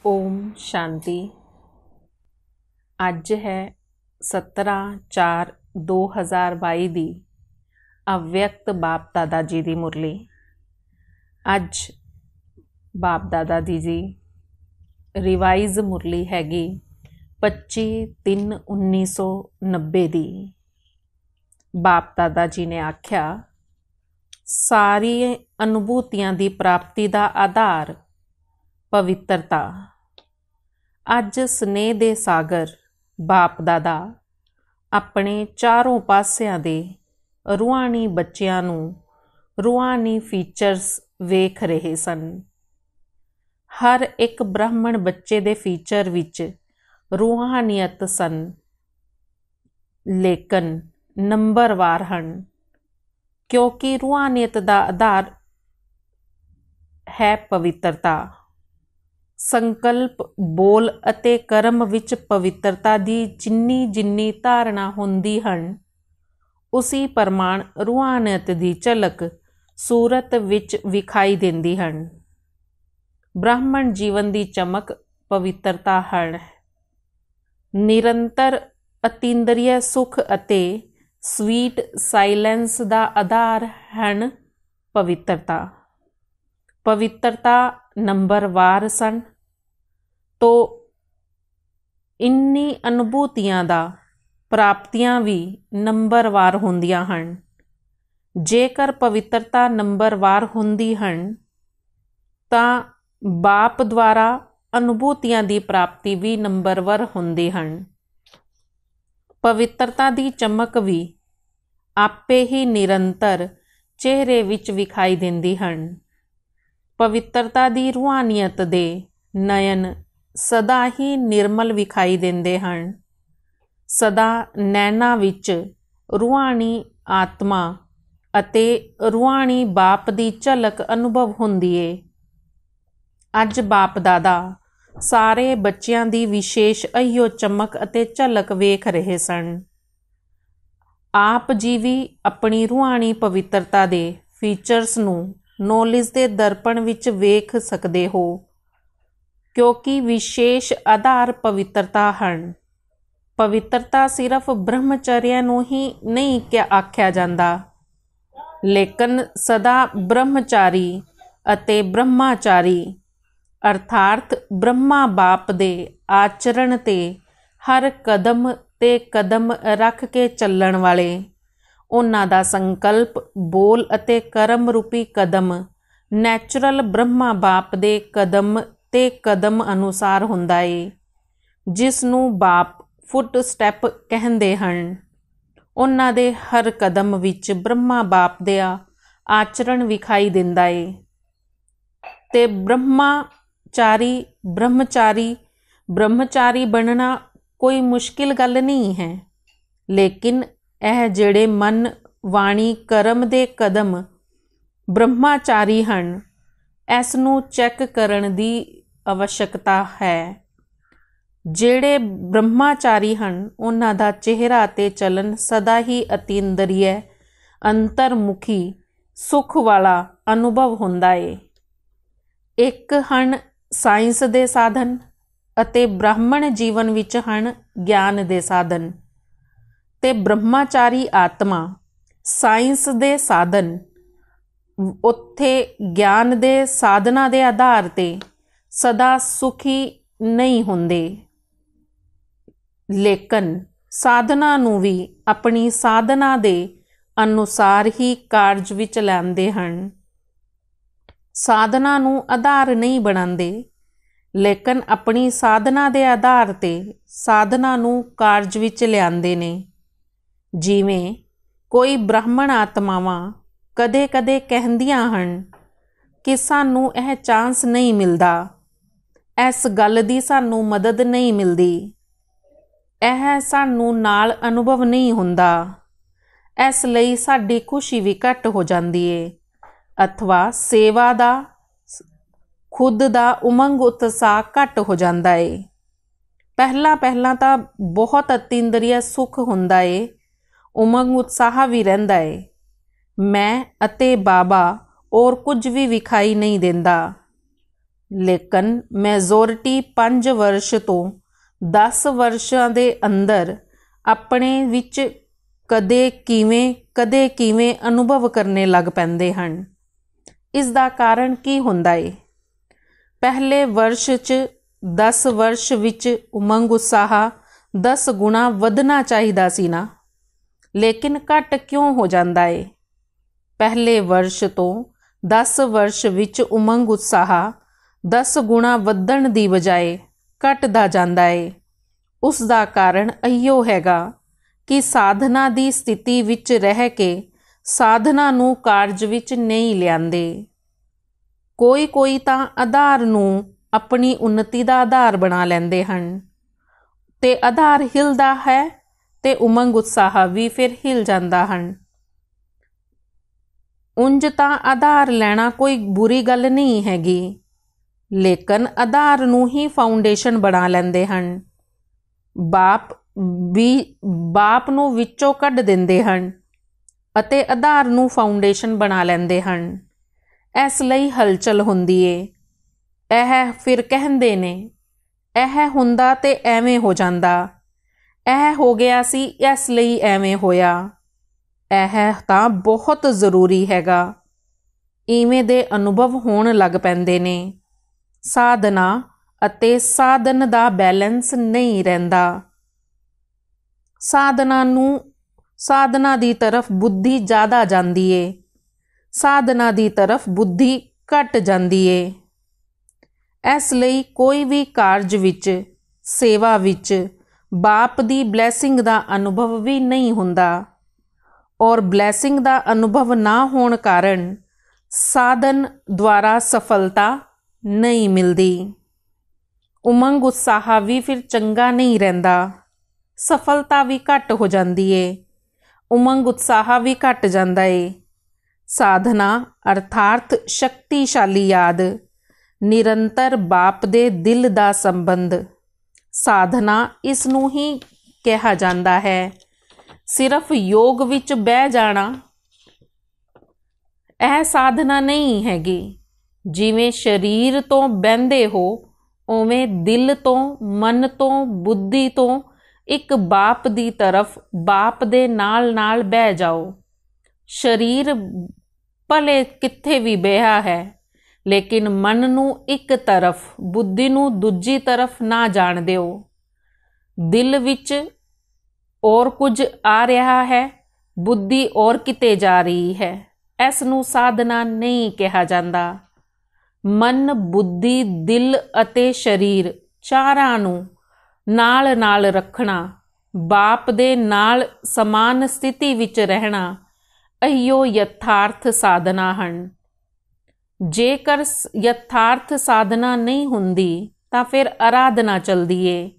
ओम शांति। अज है 17/4/2022 दी अव्यक्त बाप दादा जी की मुरली। अज बाप दादा जी रिवाइज मुरली हैगी 25/3/1990 दी। बाप दादा जी ने आख्या, सारी अनुभूतियां की प्राप्ति का आधार पवित्रता। अज स्नेह दे सागर बाप दादा अपने चारों पासियां दे रूहानी बच्चियां नूं रूहानी फीचर्स वेख रहे सन। हर एक ब्राह्मण बच्चे दे फीचर विच रूहानियत सन, लेकिन नंबरवार हन, क्योंकि रूहानियत का आधार है पवित्रता। संकल्प, बोल अते कर्म विच पवित्रता दी जिन्नी जिन्नी धारणा हुंदी हन, उसी प्रमाण रूहानियत दी झलक सूरत विच विखाई देंदी हन। ब्राह्मण जीवन दी चमक पवित्रता हन। निरंतर अतींद्रिय सुख अते स्वीट साइलेंस दा आधार हन पवित्रता। पवित्रता नंबरवार सन, तो इन्नी अनुभूतियां दा प्राप्तियां भी नंबरवार हुंदियां हन। जेकर पवित्रता नंबरवार हुंदी हन तां बाप द्वारा अनुभूतियां दी प्राप्ति भी नंबरवार हुंदी हन। पवित्रता दी चमक भी आपे ही निरंतर चेहरे विच विखाई देंदी हन। पवित्रता दी रूहानियत दे नयन सदा ही निर्मल विखाई देंदे हन। सदा नैना विच रूहानी आत्मा अते रूहानी बाप दी झलक अनुभव हुंदी है। अज बाप दादा सारे बच्चियां दी विशेष अहियो चमक अते झलक वेख रहे सन। आप जी भी अपनी रूहानी पवित्रता दे फीचर्स नूं नॉलेज दे दर्पण विच वेख सकदे हो, क्योंकि विशेष आधार पवित्रता हन। पवित्रता सिर्फ ब्रह्मचर्य नूं ही नहीं क्या आख्या जांदा, लेकिन सदा ब्रह्मचारी अते ब्रह्माचारी अर्थात ब्रह्मा बाप दे आचरण ते हर कदम ते कदम रख के चलण वाले, उन्हां दा संकल्प, बोल अते कर्म रूपी कदम नैचुरल ब्रह्मा बाप दे कदम ते कदम अनुसार हुंदा है, जिस नूं बाप फुट स्टैप कहंदे हन। उन्हां दे हर कदम विच ब्रह्मा बाप दे आचरण विखाई दिंदा है। ते ब्रह्मचारी बनना कोई मुश्किल गल नहीं है, लेकिन यह जेड़े मन वाणी कर्म दे कदम ब्रह्माचारी हन, इस नूं चैक करन दी आवश्यकता है। जेड़े ब्रह्माचारी हन, उन्हां दा चेहरा ते चलन सदा ही अतींद्रिय अंतरमुखी सुख वाला अनुभव हुंदा है। एक हन साइंस दे साधन अते ब्राह्मण जीवन विच हन ज्ञान दे साधन। ते ब्रह्माचारी आत्मा साइंस दे साधन उत्थे ज्ञान दे साधना दे आधार ते सदा सुखी नहीं हुंदे, लेकिन साधना नूं भी अपनी साधना दे अनुसार ही कारज विच लैंदे हन। साधना नूं आधार नहीं बनांदे, लेकिन अपनी साधना दे आधार ते साधना नूं कारज विच लिआंदे ने। जिवें कोई ब्राह्मण आत्मावां कदे कदे कहंदियां हन कि सानू यह चांस नहीं मिलदा, इस गल दी सानू मदद नहीं मिलदी, यह सानू नाल अनुभव नहीं हुंदा, इसलिए साडी खुशी भी घट हो जाती है, अथवा सेवा दा खुद दा उमंग उत्साह घट हो जाता है। पहला तां बहुत अतींद्रिय सुख हुंदा है, उमंग उत्साह भी रहिंदा है। मैं अते बाबा और कुछ भी विखाई नहीं देंदा। ਲੇਕਿਨ ਮੈਜੋਰਿਟੀ 5 ਵਰਸ਼ ਤੋਂ 10 ਵਰਸ਼ਾਂ ਦੇ ਅੰਦਰ ਆਪਣੇ ਵਿੱਚ ਕਦੇ ਕਿਵੇਂ ਅਨੁਭਵ ਕਰਨੇ ਲੱਗ ਪੈਂਦੇ ਹਨ। ਇਸ ਦਾ ਕਾਰਨ ਕੀ ਹੁੰਦਾ ਏ? ਪਹਿਲੇ ਵਰਸ਼ 'ਚ 10 ਵਰਸ਼ ਵਿੱਚ ਉਮੰਗ ਉਤਸ਼ਾਹ 10 ਗੁਣਾ ਵਧਣਾ ਚਾਹੀਦਾ ਸੀ ਨਾ, ਲੇਕਿਨ ਘੱਟ ਕਿਉਂ ਹੋ ਜਾਂਦਾ ਏ? ਪਹਿਲੇ ਵਰਸ਼ ਤੋਂ 10 ਵਰਸ਼ ਵਿੱਚ ਉਮੰਗ ਉਤਸ਼ਾਹ 10 ਗੁਣਾ ਵਧਣ ਦੀ ਬਜਾਏ ਘਟਦਾ ਜਾਂਦਾ ਏ। ਉਸ ਦਾ ਕਾਰਨ ਇਹੀਓ ਹੈਗਾ ਕਿ ਸਾਧਨਾ ਦੀ ਸਥਿਤੀ ਵਿੱਚ ਰਹਿ ਕੇ ਸਾਧਨਾ ਨੂੰ ਕਾਰਜ ਵਿੱਚ ਨਹੀਂ ਲਿਆਂਦੇ। ਕੋਈ ਤਾਂ ਆਧਾਰ ਨੂੰ ਆਪਣੀ ਉੱਨਤੀ ਦਾ ਆਧਾਰ ਬਣਾ ਲੈਂਦੇ ਹਨ, ਤੇ ਆਧਾਰ ਹਿਲਦਾ ਹੈ ਤੇ ਉਮੰਗ ਉਤਸ਼ਾਹ ਵੀ ਫਿਰ ਹਿਲ ਜਾਂਦਾ ਹਨ। ਉਂਝ ਤਾਂ ਆਧਾਰ ਲੈਣਾ ਕੋਈ ਬੁਰੀ ਗੱਲ ਨਹੀਂ ਹੈਗੀ, ਲੇਕਿਨ ਆਧਾਰ ਨੂੰ ਹੀ ਫਾਊਂਡੇਸ਼ਨ ਬਣਾ ਲੈਂਦੇ ਹਨ। ਬਾਪ ਨੂੰ ਵਿੱਚੋਂ ਕੱਢ ਦਿੰਦੇ ਹਨ ਅਤੇ ਆਧਾਰ ਨੂੰ ਫਾਊਂਡੇਸ਼ਨ ਬਣਾ ਲੈਂਦੇ ਹਨ। ਇਸ ਲਈ ਹਲਚਲ ਹੁੰਦੀ ਏ। ਇਹ ਫਿਰ ਕਹਿੰਦੇ ਨੇ, ਇਹ ਹੁੰਦਾ ਤੇ ਐਵੇਂ ਹੋ ਜਾਂਦਾ, ਇਹ ਹੋ ਗਿਆ ਸੀ ਇਸ ਲਈ ਐਵੇਂ ਹੋਇਆ। ਇਹ ਤਾਂ ਬਹੁਤ ਜ਼ਰੂਰੀ ਹੈਗਾ। ਇਵੇਂ ਦੇ ਅਨੁਭਵ ਹੋਣ ਲੱਗ ਪੈਂਦੇ ਨੇ। ਸਾਧਨਾ ਅਤੇ ਸਾਧਨ ਦਾ ਬੈਲੈਂਸ ਨਹੀਂ ਰਹਿੰਦਾ। ਸਾਧਨਾ ਦੀ ਤਰਫ ਬੁੱਧੀ ਜ਼ਿਆਦਾ ਜਾਂਦੀ ਏ, ਸਾਧਨਾ ਦੀ ਤਰਫ ਬੁੱਧੀ ਘਟ ਜਾਂਦੀ ਏ। ਇਸ ਲਈ ਕੋਈ ਵੀ ਕਾਰਜ ਵਿੱਚ, ਸੇਵਾ ਵਿੱਚ ਬਾਪ ਦੀ ਬਲੈਸਿੰਗ ਦਾ ਅਨੁਭਵ ਵੀ ਨਹੀਂ ਹੁੰਦਾ, ਔਰ ਬਲੈਸਿੰਗ ਦਾ ਅਨੁਭਵ ਨਾ ਹੋਣ ਕਾਰਨ ਸਾਧਨ ਦੁਆਰਾ ਸਫਲਤਾ ਨਹੀਂ ਮਿਲਦੀ। ਉਮੰਗ ਉਤਸ਼ਾਹ ਵੀ ਫਿਰ ਚੰਗਾ ਨਹੀਂ ਰਹਿੰਦਾ। ਸਫਲਤਾ ਵੀ ਘੱਟ ਹੋ ਜਾਂਦੀ ਏ, ਉਮੰਗ ਉਤਸ਼ਾਹ ਵੀ ਘੱਟ ਜਾਂਦਾ ਏ। ਸਾਧਨਾ ਅਰਥਾਤ ਸ਼ਕਤੀਸ਼ਾਲੀ ਯਾਦ, ਨਿਰੰਤਰ ਬਾਪ ਦੇ ਦਿਲ ਦਾ ਸੰਬੰਧ, ਸਾਧਨਾ ਇਸ ਨੂੰ ਹੀ ਕਿਹਾ ਜਾਂਦਾ ਹੈ। ਸਿਰਫ ਯੋਗ ਵਿੱਚ ਬਹਿ ਜਾਣਾ ਇਹ ਸਾਧਨਾ ਨਹੀਂ ਹੈਗੀ। ਜਿਵੇਂ ਸਰੀਰ ਤੋਂ ਬਹਿੰਦੇ ਹੋ, ਉਵੇਂ ਦਿਲ ਤੋਂ, ਮਨ ਤੋਂ, ਬੁੱਧੀ ਤੋਂ ਇੱਕ ਬਾਪ ਦੀ ਤਰਫ, ਬਾਪ ਦੇ ਨਾਲ ਬਹਿ ਜਾਓ। ਸਰੀਰ ਭਲੇ ਕਿੱਥੇ ਵੀ ਬਿਹਾ ਹੈ, ਲੇਕਿਨ ਮਨ ਨੂੰ ਇੱਕ ਤਰਫ, ਬੁੱਧੀ ਨੂੰ ਦੂਜੀ ਤਰਫ ਨਾ ਜਾਣ ਦਿਓ। ਦਿਲ ਵਿੱਚ ਔਰ ਕੁਝ ਆ ਰਿਹਾ ਹੈ, ਬੁੱਧੀ ਔਰ ਕਿਤੇ ਜਾ ਰਹੀ ਹੈ। ਇਸ ਨੂੰ ਸਾਧਨਾ ਨਹੀਂ ਕਿਹਾ ਜਾਂਦਾ। ਮਨ, ਬੁੱਧੀ, ਦਿਲ ਅਤੇ ਸਰੀਰ ਚਾਰਾਂ ਨੂੰ ਨਾਲ ਰੱਖਣਾ, ਬਾਪ ਦੇ ਨਾਲ ਸਮਾਨ ਸਥਿਤੀ ਵਿੱਚ ਰਹਿਣਾ, ਇਹੀਓ ਯਥਾਰਥ ਸਾਧਨਾ ਹਨ। ਜੇਕਰ ਯਥਾਰਥ ਸਾਧਨਾ ਨਹੀਂ ਹੁੰਦੀ ਤਾਂ ਫਿਰ ਆਰਾਧਨਾ ਚਲਦੀ ਏ।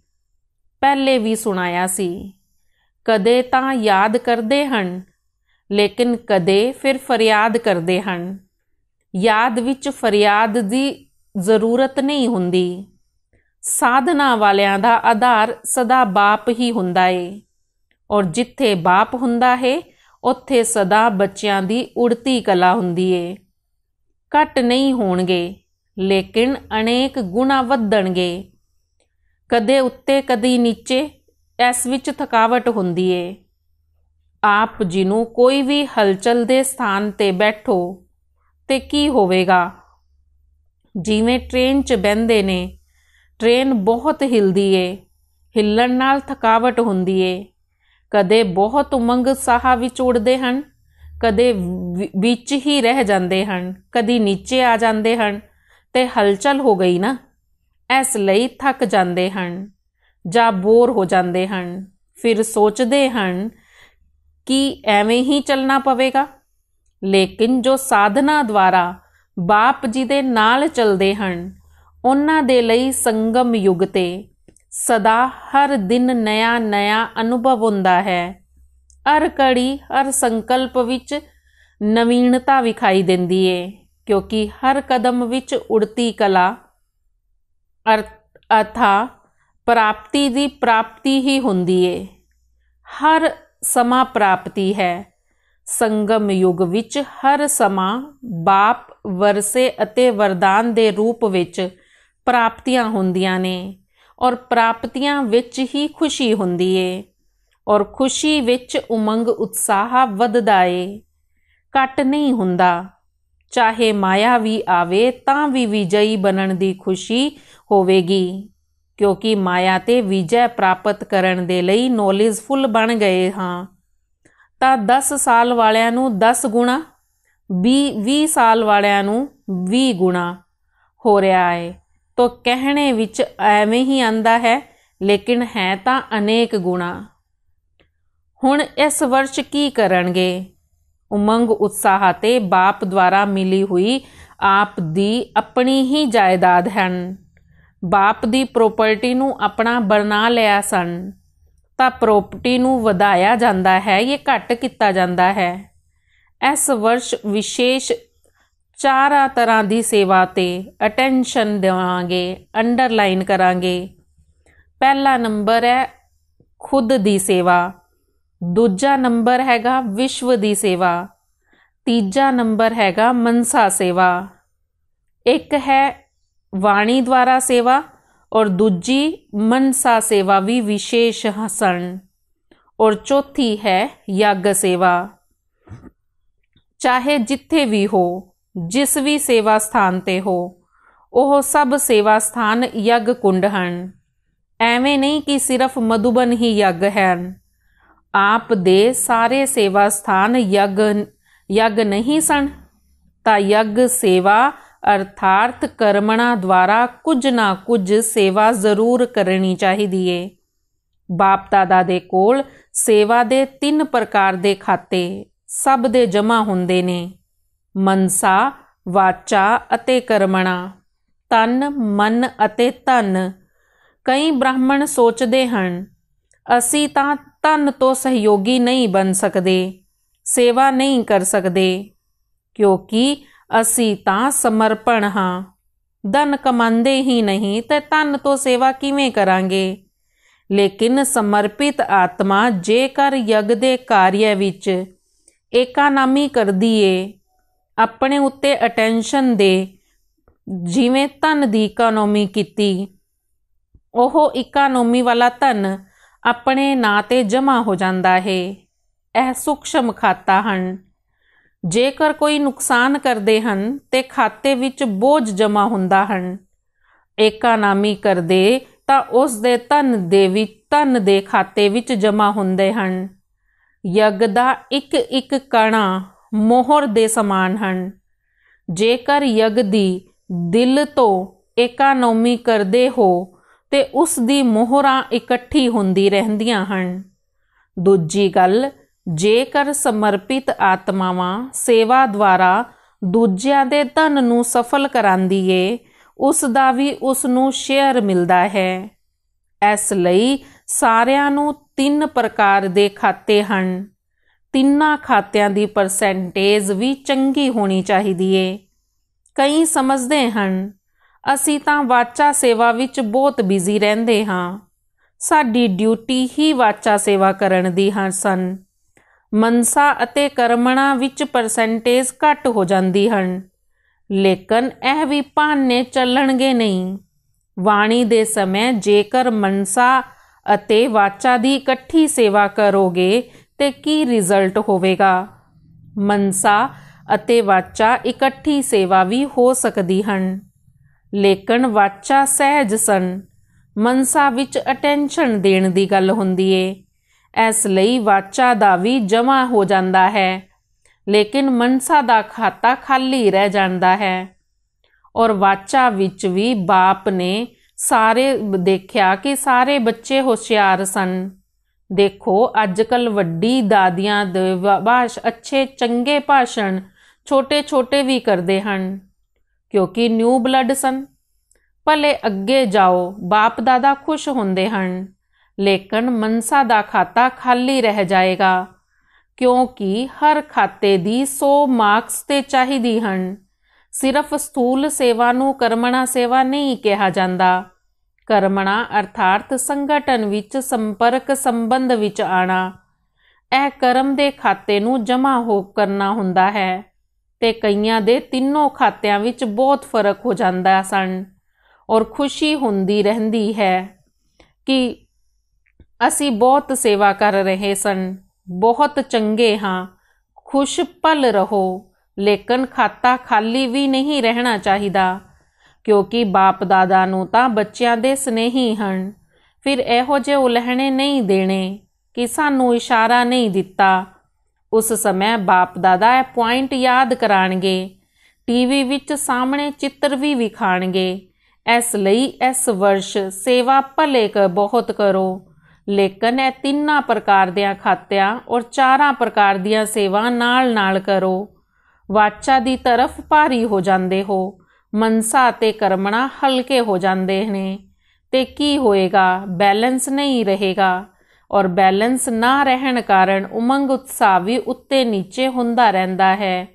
ਪਹਿਲੇ ਵੀ ਸੁਣਾਇਆ ਸੀ, ਕਦੇ ਤਾਂ ਯਾਦ ਕਰਦੇ ਹਨ, ਲੇਕਿਨ ਕਦੇ ਫਿਰ ਫਰਿਆਦ ਕਰਦੇ ਹਨ। ਯਾਦ ਵਿੱਚ ਫਰਿਆਦ ਦੀ ਜ਼ਰੂਰਤ ਨਹੀਂ ਹੁੰਦੀ। ਸਾਧਨਾ ਵਾਲਿਆਂ ਦਾ ਆਧਾਰ ਸਦਾ ਬਾਪ ਹੀ ਹੁੰਦਾ ਏ, ਔਰ ਜਿੱਥੇ ਬਾਪ ਹੁੰਦਾ ਹੈ ਉੱਥੇ ਸਦਾ ਬੱਚਿਆਂ ਦੀ ਉੜਤੀ ਕਲਾ ਹੁੰਦੀ ਏ। ਘੱਟ ਨਹੀਂ ਹੋਣਗੇ, ਲੇਕਿਨ ਅਨੇਕ ਗੁਣਾ ਵਧਣਗੇ। ਕਦੇ ਉੱਤੇ ਕਦੇ ਨੀਚੇ, ਇਸ ਵਿੱਚ ਥਕਾਵਟ ਹੁੰਦੀ ਏ। ਆਪ ਜੀ ਨੂੰ ਕੋਈ ਵੀ ਹਲਚਲ ਦੇ ਸਥਾਨ ਤੇ ਬੈਠੋ ਤੇ ਕੀ ਹੋਵੇਗਾ? ਜਿਵੇਂ ਟ੍ਰੇਨ 'ਚ ਬਹਿੰਦੇ ਨੇ, ਟ੍ਰੇਨ ਬਹੁਤ ਹਿਲਦੀ ਏ, ਹਿੱਲਣ ਨਾਲ ਥਕਾਵਟ ਹੁੰਦੀ ਏ। ਕਦੇ ਬਹੁਤ ਉਮੰਗ ਉਤਸ਼ਾਹ ਵਿੱਚ ਉੜਦੇ ਹਨ, ਕਦੇ ਵਿੱਚ ਹੀ ਰਹਿ ਜਾਂਦੇ ਹਨ, ਕਦੀ ਨੀਚੇ ਆ ਜਾਂਦੇ ਹਨ, ਤੇ ਹਲਚਲ ਹੋ ਗਈ ਨਾ, ਇਸ ਲਈ ਥੱਕ ਜਾਂਦੇ ਹਨ ਜਾਂ ਬੋਰ ਹੋ ਜਾਂਦੇ ਹਨ। ਫਿਰ ਸੋਚਦੇ ਹਨ ਕਿ ਐਵੇਂ ਹੀ ਚੱਲਣਾ ਪਵੇਗਾ। ਲੇਕਿਨ ਜੋ ਸਾਧਨਾ ਦੁਆਰਾ ਬਾਪ ਜੀ ਦੇ ਨਾਲ ਚੱਲਦੇ ਹਨ, ਉਹਨਾਂ ਦੇ ਲਈ ਸੰਗਮ ਯੁੱਗ ਤੇ ਸਦਾ ਹਰ ਦਿਨ ਨਇਆ ਅਨੁਭਵ ਹੁੰਦਾ ਹੈ। ਹਰ ਘੜੀ, ਹਰ ਸੰਕਲਪ ਵਿੱਚ ਨਵੀਨਤਾ ਵਿਖਾਈ ਦਿੰਦੀ ਏ, ਕਿਉਂਕਿ ਹਰ ਕਦਮ ਵਿੱਚ ਉੜਤੀ ਕਲਾ ਅਰਥਾ ਪ੍ਰਾਪਤੀ ਦੀ ਪ੍ਰਾਪਤੀ ਹੀ ਹੁੰਦੀ ਏ। ਹਰ ਸਮਾਂ ਪ੍ਰਾਪਤੀ ਹੈ। ਸੰਗਮ ਯੁੱਗ ਵਿੱਚ ਹਰ ਸਮਾਂ ਬਾਪ ਵਰਸੇ ਅਤੇ ਵਰਦਾਨ ਦੇ ਰੂਪ ਵਿੱਚ ਪ੍ਰਾਪਤੀਆਂ ਹੁੰਦੀਆਂ ਨੇ ਔਰ ਪ੍ਰਾਪਤੀਆਂ ਵਿੱਚ ਹੀ ਖੁਸ਼ੀ ਹੁੰਦੀ ਏ ਔਰ ਖੁਸ਼ੀ ਵਿੱਚ ਉਮੰਗ ਉਤਸ਼ਾਹ ਵੱਧਦਾ ਏ, ਘੱਟ ਨਹੀਂ ਹੁੰਦਾ। ਚਾਹੇ ਮਾਇਆ ਵੀ ਆਵੇ ਤਾਂ ਵੀ ਵਿਜयी ਬਣਨ ਦੀ ਖੁਸ਼ੀ ਹੋਵੇਗੀ, ਕਿਉਂਕਿ ਮਾਇਆ 'ਤੇ ਵਿਜੈ ਪ੍ਰਾਪਤ ਕਰਨ ਦੇ ਲਈ ਨੌਲੇਜਫੁੱਲ ਬਣ ਗਏ ਹਾਂ। ਤਾਂ 10 ਸਾਲ ਵਾਲਿਆਂ ਨੂੰ 10 ਗੁਣਾ, 20 ਸਾਲ ਵਾਲਿਆਂ ਨੂੰ 20 ਗੁਣਾ ਹੋ ਰਿਹਾ ਹੈ। ਤਾਂ ਕਹਿਣੇ ਵਿੱਚ ਐਵੇਂ ਹੀ ਆਂਦਾ ਹੈ, ਲੇਕਿਨ ਹੈ ਤਾਂ ਅਨੇਕ ਗੁਣਾ। ਹੁਣ ਇਸ ਵਰਸ਼ ਕੀ ਕਰਨਗੇ? ਉਮੰਗ ਉਤਸ਼ਾਹ ਤੇ ਬਾਪ ਦੁਆਰਾ ਮਿਲੀ ਹੋਈ ਆਪ ਦੀ ਆਪਣੀ ਹੀ ਜਾਇਦਾਦ ਹਨ। ਬਾਪ ਦੀ ਪ੍ਰੋਪਰਟੀ ਨੂੰ ਆਪਣਾ ਬਣਾ ਲਿਆ ਸਨ ਤਾਂ ਪ੍ਰੋਪਰਟੀ ਨੂੰ ਵਧਾਇਆ ਜਾਂਦਾ ਹੈ, ਇਹ ਘੱਟ ਕੀਤਾ ਜਾਂਦਾ ਹੈ। ਇਸ ਵਰਸ਼ ਵਿਸ਼ੇਸ਼ 4 ਤਰ੍ਹਾਂ ਦੀ ਸੇਵਾ 'ਤੇ ਅਟੈਂਸ਼ਨ ਦੇਵਾਂਗੇ, ਅੰਡਰਲਾਈਨ ਕਰਾਂਗੇ। ਪਹਿਲਾ ਨੰਬਰ ਹੈ ਖੁਦ ਦੀ ਸੇਵਾ, ਦੂਜਾ ਨੰਬਰ ਹੈਗਾ ਵਿਸ਼ਵ ਦੀ ਸੇਵਾ, ਤੀਜਾ ਨੰਬਰ ਹੈਗਾ ਮਨਸਾ ਸੇਵਾ, ਇੱਕ ਹੈ ਵਾਣੀ ਦੁਆਰਾ ਸੇਵਾ ਔਰ ਦੂਜੀ ਮਨਸਾ ਸੇਵਾ ਵੀ ਵਿਸ਼ੇਸ਼ ਸਨ ਔਰ ਚੌਥੀ ਹੈ ਯੱਗ ਸੇਵਾ। ਚਾਹੇ ਜਿੱਥੇ ਵੀ ਹੋ, ਜਿਸ ਵੀ ਸੇਵਾ ਸਥਾਨ 'ਤੇ ਹੋ, ਉਹ ਸਭ ਸੇਵਾ ਸਥਾਨ ਯੱਗ ਕੁੰਡ ਹਨ। ਐਵੇਂ ਨਹੀਂ ਕਿ ਸਿਰਫ ਮਧੂਬਨ ਹੀ ਯੱਗ ਹਨ। ਆਪ ਦੇ ਸਾਰੇ ਸੇਵਾ ਸਥਾਨ ਯੱਗ ਨਹੀਂ ਸਨ ਤਾਂ ਯੱਗ ਸੇਵਾ ਅਰਥਾਤ ਕਰਮਣਾ ਦੁਆਰਾ ਕੁਝ ਨਾ ਕੁਝ ਸੇਵਾ ਜ਼ਰੂਰ ਕਰਨੀ ਚਾਹੀਦੀ ਏ। ਬਾਪ ਦਾਦਾ ਦੇ ਕੋਲ ਸੇਵਾ ਦੇ 3 ਪ੍ਰਕਾਰ ਦੇ ਖਾਤੇ ਸਭ ਦੇ ਜਮ੍ਹਾਂ ਹੁੰਦੇ ਨੇ, ਮਨਸਾ, ਵਾਚਾ ਅਤੇ ਕਰਮਣਾ, ਤਨ, ਮਨ ਅਤੇ ਧਨ। ਕਈ ਬ੍ਰਾਹਮਣ ਸੋਚਦੇ ਹਨ ਅਸੀਂ ਤਾਂ ਧਨ ਤੋਂ ਸਹਿਯੋਗੀ ਨਹੀਂ ਬਣ ਸਕਦੇ, ਸੇਵਾ ਨਹੀਂ ਕਰ ਸਕਦੇ, ਕਿਉਂਕਿ ਅਸੀਂ ਤਾਂ ਸਮਰਪਣ ਹਾਂ, ਧਨ ਕਮਾਉਂਦੇ ਹੀ ਨਹੀਂ ਤੇ ਧਨ ਤੋਂ ਸੇਵਾ ਕਿਵੇਂ ਕਰਾਂਗੇ। ਲੇਕਿਨ ਸਮਰਪਿਤ ਆਤਮਾ ਜੇਕਰ ਯੱਗ ਦੇ ਕਾਰਿਆ ਵਿੱਚ ਏਕਾਨਾਮੀ ਕਰਦੀ ਏ, ਆਪਣੇ ਉੱਤੇ ਅਟੈਂਸ਼ਨ ਦੇ, ਜਿਵੇਂ ਧਨ ਦੀ ਇਕਾਨੋਮੀ ਕੀਤੀ, ਉਹ ਇਕਾਨੋਮੀ ਵਾਲਾ ਧਨ ਆਪਣੇ ਨਾਂ 'ਤੇ ਜਮ੍ਹਾਂ ਹੋ ਜਾਂਦਾ ਹੈ। ਇਹ ਸੂਖਸ਼ਮ ਖਾਤਾ ਹਨ। ਜੇਕਰ ਕੋਈ ਨੁਕਸਾਨ ਕਰਦੇ ਹਨ ਤੇ ਖਾਤੇ ਵਿੱਚ ਬੋਝ ਜਮ੍ਹਾਂ ਹੁੰਦਾ ਹਨ। ਏਕਾਨਾਮੀ ਕਰਦੇ ਤਾਂ ਉਸ ਦੇ ਧਨ ਦੇ ਖਾਤੇ ਵਿੱਚ ਜਮ੍ਹਾਂ ਹੁੰਦੇ ਹਨ। ਯੱਗ ਦਾ ਇੱਕ ਕਣਾ ਮੋਹਰ ਦੇ ਸਮਾਨ ਹਨ। ਜੇਕਰ ਯੱਗ ਦੀ ਦਿਲ ਤੋਂ ਏਕਾਨੋਮੀ ਕਰਦੇ ਹੋ ਤੇ ਉਸ ਦੀ ਮੋਹਰਾਂ ਇਕੱਠੀ ਹੁੰਦੀ ਰਹਿੰਦੀਆਂ ਹਨ। ਦੂਜੀ ਗੱਲ, ਜੇਕਰ ਸਮਰਪਿਤ ਆਤਮਾਵਾਂ ਸੇਵਾ ਦੁਆਰਾ ਦੂਜਿਆਂ ਦੇ ਧਨ ਨੂੰ ਸਫਲ ਕਰਾਂਦੀ ਏ, ਉਸ ਦਾ ਵੀ ਉਸ ਨੂੰ ਸ਼ੇਅਰ ਮਿਲਦਾ ਹੈ। ਇਸ ਲਈ ਸਾਰਿਆਂ ਨੂੰ 3 ਪ੍ਰਕਾਰ ਦੇ ਖਾਤੇ ਹਨ। ਤਿੰਨਾਂ ਖਾਤਿਆਂ ਦੀ ਪਰਸੈਂਟੇਜ ਵੀ ਚੰਗੀ ਹੋਣੀ ਚਾਹੀਦੀ ਏ। ਕਈ ਸਮਝਦੇ ਹਨ ਅਸੀਂ ਤਾਂ ਵਾਚਾ ਸੇਵਾ ਵਿੱਚ ਬਹੁਤ ਬਿਜ਼ੀ ਰਹਿੰਦੇ ਹਾਂ, ਸਾਡੀ ਡਿਊਟੀ ਹੀ ਵਾਚਾ ਸੇਵਾ ਕਰਨ ਦੀ ਸਨ। ਮਨਸਾ ਅਤੇ ਕਰਮਣਾ ਵਿੱਚ ਪਰਸੈਂਟੇਜ ਘੱਟ ਹੋ ਜਾਂਦੀ ਹਨ, ਲੇਕਿਨ ਇਹ ਵੀ ਭਾਨੇ ਚੱਲਣਗੇ ਨਹੀਂ। ਵਾਣੀ ਦੇ ਸਮੇਂ ਜੇਕਰ ਮਨਸਾ ਅਤੇ ਵਾਚਾ ਦੀ ਇਕੱਠੀ ਸੇਵਾ ਕਰੋਗੇ ਤੇ ਕੀ ਰਿਜ਼ਲਟ ਹੋਵੇਗਾ। ਮਨਸਾ ਅਤੇ ਵਾਚਾ ਇਕੱਠੀ ਸੇਵਾ ਵੀ ਹੋ ਸਕਦੀ ਹਨ, ਲੇਕਿਨ ਵਾਚਾ ਸਹਿਜ ਸਨ, ਮਨਸਾ ਵਿੱਚ ਅਟੈਂਸ਼ਨ ਦੇਣ ਦੀ ਗੱਲ ਹੁੰਦੀ ਏ। ਇਸ ਲਈ ਵਾਚਾ ਦਾ ਵੀ ਜਮ੍ਹਾਂ ਹੋ ਜਾਂਦਾ ਹੈ, ਲੇਕਿਨ ਮਨਸਾ ਦਾ ਖਾਤਾ ਖਾਲੀ ਰਹਿ ਜਾਂਦਾ ਹੈ। ਔਰ ਵਾਚਾ ਵਿੱਚ ਵੀ ਬਾਪ ਨੇ ਸਾਰੇ ਦੇਖਿਆ ਕਿ ਸਾਰੇ ਬੱਚੇ ਹੁਸ਼ਿਆਰ ਸਨ। ਦੇਖੋ ਅੱਜ ਕੱਲ੍ਹ ਵੱਡੀ ਦਾਦੀਆਂ ਦੇ ਅੱਛੇ ਚੰਗੇ ਭਾਸ਼ਣ ਛੋਟੇ ਵੀ ਕਰਦੇ ਹਨ, ਕਿਉਂਕਿ ਨਿਊ ਬਲੱਡ ਸਨ। ਭਲੇ ਅੱਗੇ ਜਾਓ, ਬਾਪ ਦਾਦਾ ਖੁਸ਼ ਹੁੰਦੇ ਹਨ, ਲੇਕਿਨ ਮਨਸਾ ਦਾ ਖਾਤਾ ਖਾਲੀ ਰਹਿ ਜਾਏਗਾ, ਕਿਉਂਕਿ ਹਰ ਖਾਤੇ ਦੀ 100 ਮਾਰਕਸ ਤੇ ਚਾਹੀਦੀ ਹਨ। ਸਿਰਫ ਸਥੂਲ ਸੇਵਾ ਨੂੰ ਕਰਮਣਾ ਸੇਵਾ ਨਹੀਂ ਕਿਹਾ ਜਾਂਦਾ। ਕਰਮਣਾ ਅਰਥਾਤ ਸੰਗਠਨ ਵਿੱਚ ਸੰਪਰਕ ਸੰਬੰਧ ਵਿੱਚ ਆਣਾ। ਇਹ ਕਰਮ ਦੇ ਖਾਤੇ ਨੂੰ ਜਮ੍ਹਾਂ ਕਰਨਾ ਹੁੰਦਾ ਹੈ ਤੇ ਕਈਆਂ ਦੇ ਤਿੰਨੋਂ ਖਾਤਿਆਂ ਵਿੱਚ ਬਹੁਤ ਫਰਕ ਹੋ ਜਾਂਦਾ ਸਨ। और खुशी ਹੁੰਦੀ ਰਹਿੰਦੀ है कि ਅਸੀਂ बहुत सेवा कर रहे सन, बहुत चंगे हाँ, खुश पल रहो। लेकिन खाता खाली भी नहीं रहना चाहिदा, क्योंकि बाप दादा ਨੂੰ ਤਾਂ ਬੱਚਿਆਂ ਦੇ ਸਨੇਹੀ ਹਨ। ਫਿਰ ਇਹੋ ਜਿਹੇ ਉਲਹਣੇ ਨਹੀਂ ਦੇਣੇ कि ਸਾਨੂੰ ਇਸ਼ਾਰਾ ਨਹੀਂ ਦਿੱਤਾ। ਉਸ ਸਮੇਂ ਬਾਪ ਦਾਦਾ ਇਹ ਪੁਆਇੰਟ ਯਾਦ ਕਰਾਣਗੇ, ਟੀਵੀ ਵਿੱਚ ਸਾਹਮਣੇ ਚਿੱਤਰ ਵੀ ਵਿਖਾਣਗੇ। ਇਸ ਲਈ ਇਸ ਵਰਸ਼ ਸੇਵਾ ਭਲੇ ਬਹੁਤ ਕਰੋ, ਲੇਕਿਨ ਇਹ 3 ਪ੍ਰਕਾਰ ਦਿਆਂ ਖਾਤਿਆਂ ਔਰ 4 ਪ੍ਰਕਾਰ ਦੀਆਂ ਸੇਵਾ ਨਾਲ ਕਰੋ। ਵਾਚਾ ਦੀ ਤਰਫ ਭਾਰੀ ਹੋ ਜਾਂਦੇ ਹੋ, ਮਨਸਾ ਅਤੇ ਕਰਮਣਾ ਹਲਕੇ ਹੋ ਜਾਂਦੇ ਨੇ, ਤੇ ਕੀ ਹੋਏਗਾ? ਬੈਲੈਂਸ ਨਹੀਂ ਰਹੇਗਾ, ਔਰ ਬੈਲੈਂਸ ਨਾ ਰਹਿਣ ਕਾਰਨ ਉਮੰਗ ਉਤਸ਼ਾਹ ਵੀ ਉੱਤੇ ਨੀਚੇ ਹੁੰਦਾ ਰਹਿੰਦਾ ਹੈ।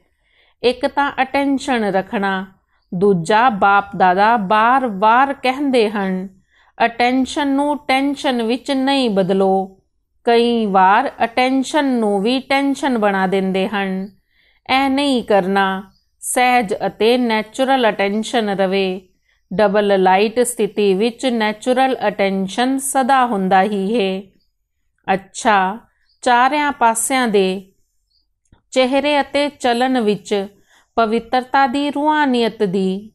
ਇੱਕ ਤਾਂ ਅਟੈਂਸ਼ਨ ਰੱਖਣਾ, ਦੂਜਾ ਬਾਪ ਦਾਦਾ ਬਾਰ-ਬਾਰ ਕਹਿੰਦੇ ਹਨ ਅਟੈਂਸ਼ਨ ਨੂੰ ਟੈਂਸ਼ਨ ਵਿੱਚ ਨਹੀਂ ਬਦਲੋ। ਕਈ ਵਾਰ ਅਟੈਂਸ਼ਨ ਨੂੰ ਵੀ ਟੈਂਸ਼ਨ ਬਣਾ ਦਿੰਦੇ ਹਨ। ਇਹ ਨਹੀਂ ਕਰਨਾ। ਸਹਿਜ ਅਤੇ ਨੈਚੁਰਲ ਅਟੈਂਸ਼ਨ ਰਵੇ। ਡਬਲ ਲਾਈਟ ਸਥਿਤੀ ਵਿੱਚ ਨੈਚੁਰਲ ਅਟੈਂਸ਼ਨ ਸਦਾ ਹੁੰਦਾ ਹੀ ਹੈ। ਅੱਛਾ, ਚਾਰਿਆਂ ਪਾਸਿਆਂ ਦੇ ਚਿਹਰੇ ਅਤੇ ਚਲਨ ਵਿੱਚ ਪਵਿੱਤਰਤਾ ਦੀ ਰੂਹਾਨੀਅਤ ਦੀ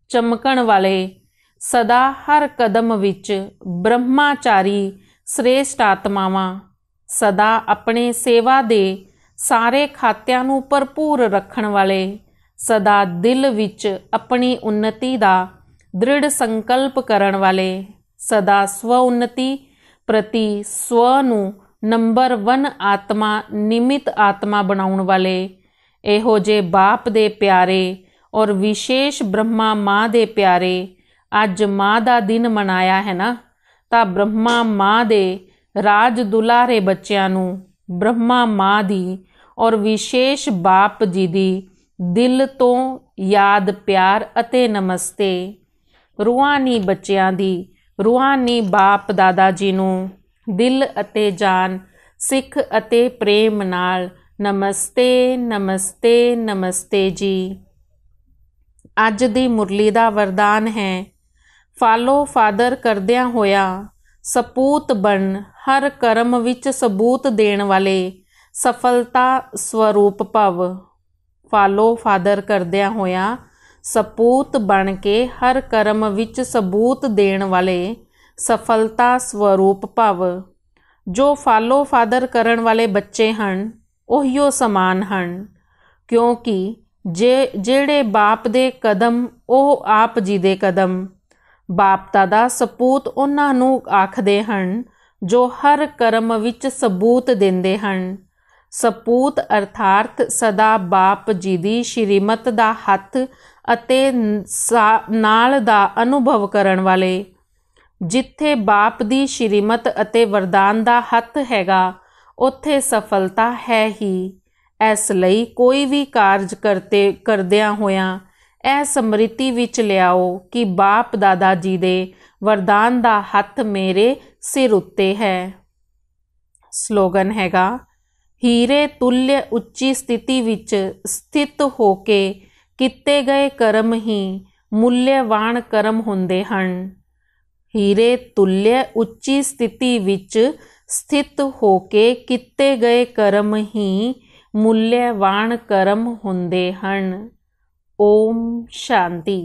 ਚਮਕਣ ਵਾਲੇ, ਸਦਾ ਹਰ ਕਦਮ ਵਿੱਚ ਬ੍ਰਹਮਾਚਾਰੀ ਸ੍ਰੇਸ਼ਟ ਆਤਮਾਵਾਂ, ਸਦਾ ਆਪਣੇ ਸੇਵਾ ਦੇ ਸਾਰੇ ਖਾਤਿਆਂ ਨੂੰ ਭਰਪੂਰ ਰੱਖਣ ਵਾਲੇ, ਸਦਾ ਦਿਲ ਵਿੱਚ ਆਪਣੀ ਉન્નਤੀ ਦਾ ਦ੍ਰਿੜ ਸੰਕਲਪ ਕਰਨ ਵਾਲੇ, ਸਦਾ ਸਵ ਉન્નਤੀ ਪ੍ਰਤੀ ਸਵ ਨੂੰ ਨੰਬਰ 1 ਆਤਮਾ ਨਿਮਿਤ ਆਤਮਾ ਬਣਾਉਣ ਵਾਲੇ, ਇਹੋ ਜਿਹੇ ਬਾਪ ਦੇ ਪਿਆਰੇ ਔਰ ਵਿਸ਼ੇਸ਼ ਬ੍ਰਹਮਾ ਮਾਂ ਦੇ ਪਿਆਰੇ। ਅੱਜ ਮਾਂ ਦਾ ਦਿਨ ਮਨਾਇਆ ਹੈ ਨਾ, ਤਾਂ ਬ੍ਰਹਮਾ ਮਾਂ ਦੇ ਰਾਜ ਦੁਲਾਰੇ ਬੱਚਿਆਂ ਨੂੰ ਬ੍ਰਹਮਾ ਮਾਂ ਦੀ ਔਰ ਵਿਸ਼ੇਸ਼ ਬਾਪ ਜੀ ਦੀ ਦਿਲ ਤੋਂ ਯਾਦ, ਪਿਆਰ ਅਤੇ ਨਮਸਤੇ। ਰੂਹਾਨੀ ਬੱਚਿਆਂ ਦੀ ਰੂਹਾਨੀ ਬਾਪ ਦਾਦਾ ਜੀ ਨੂੰ ਦਿਲ ਅਤੇ ਜਾਨ, ਸਿੱਖ ਅਤੇ ਪ੍ਰੇਮ ਨਾਲ ਨਮਸਤੇ, ਨਮਸਤੇ, ਨਮਸਤੇ ਜੀ। ਅੱਜ ਦੀ ਮੁਰਲੀ ਦਾ ਵਰਦਾਨ ਹੈ, ਫਾਲੋ ਫਾਦਰ ਕਰਦਿਆਂ ਹੋਇਆ ਸਪੂਤ ਬਣ, ਹਰ ਕਰਮ ਵਿੱਚ ਸਬੂਤ ਦੇਣ ਵਾਲੇ, ਸਫਲਤਾ ਸਵਰੂਪ ਭਵ। ਫਾਲੋ ਫਾਦਰ ਕਰਦਿਆਂ ਹੋਇਆ ਸਪੂਤ ਬਣ ਕੇ ਹਰ ਕਰਮ ਵਿੱਚ ਸਬੂਤ ਦੇਣ ਵਾਲੇ, ਸਫਲਤਾ ਸਵਰੂਪ ਭਵ। ਜੋ ਫਾਲੋ ਫਾਦਰ ਕਰਨ ਵਾਲੇ ਬੱਚੇ ਹਨ ਉਹੀਓ ਸਮਾਨ ਹਨ, ਕਿਉਂਕਿ ਜਿਹੜੇ ਬਾਪ ਦੇ ਕਦਮ ਉਹ ਆਪ ਜੀ ਦੇ ਕਦਮ। ਬਾਪ ਦਾਦਾ ਸਪੂਤ ਉਹਨਾਂ ਨੂੰ ਆਖਦੇ ਹਨ ਜੋ ਹਰ ਕਰਮ ਵਿੱਚ ਸਬੂਤ ਦਿੰਦੇ ਹਨ। ਸਪੂਤ ਅਰਥਾਤ ਸਦਾ ਬਾਪ ਜੀ ਦੀ ਸ਼੍ਰੀਮਤ ਦਾ ਹੱਥ ਅਤੇ ਨਾਲ ਦਾ ਅਨੁਭਵ ਕਰਨ ਵਾਲੇ। ਜਿੱਥੇ ਬਾਪ ਦੀ ਸ਼੍ਰੀਮਤ ਅਤੇ ਵਰਦਾਨ ਦਾ ਹੱਥ ਹੈਗਾ ਉੱਥੇ ਸਫਲਤਾ ਹੈ ਹੀ। ਇਸ ਲਈ ਕੋਈ ਵੀ ਕਾਰਜ ਕਰਦਿਆਂ ਹੋਇਆਂ ਇਹ ਸਮ੍ਰਿਤੀ ਵਿੱਚ ਲਿਆਓ ਕਿ ਬਾਪ ਦਾਦਾ ਜੀ ਦੇ ਵਰਦਾਨ ਦਾ ਹੱਥ ਮੇਰੇ ਸਿਰ ਉੱਤੇ ਹੈ। ਸਲੋਗਨ ਹੈਗਾ, ਹੀਰੇ ਤੁल्य ਉੱਚੀ ਸਥਿਤੀ ਵਿੱਚ ਸਥਿਤ ਹੋ ਕੇ ਕੀਤੇ ਗਏ ਕਰਮ ਹੀ ਮੁੱਲਿਆਵਾਨ ਕਰਮ ਹੁੰਦੇ ਹਨ। ਹੀਰੇ ਤੁल्य ਉੱਚੀ ਸਥਿਤੀ ਵਿੱਚ ਸਥਿਤ ਹੋ ਕੇ ਕੀਤੇ ਗਏ ਕਰਮ ਹੀ ਮੁੱਲਿਆਵਾਨ ਕਰਮ ਹੁੰਦੇ ਹਨ। ਓਮ ਸ਼ਾਂਤੀ।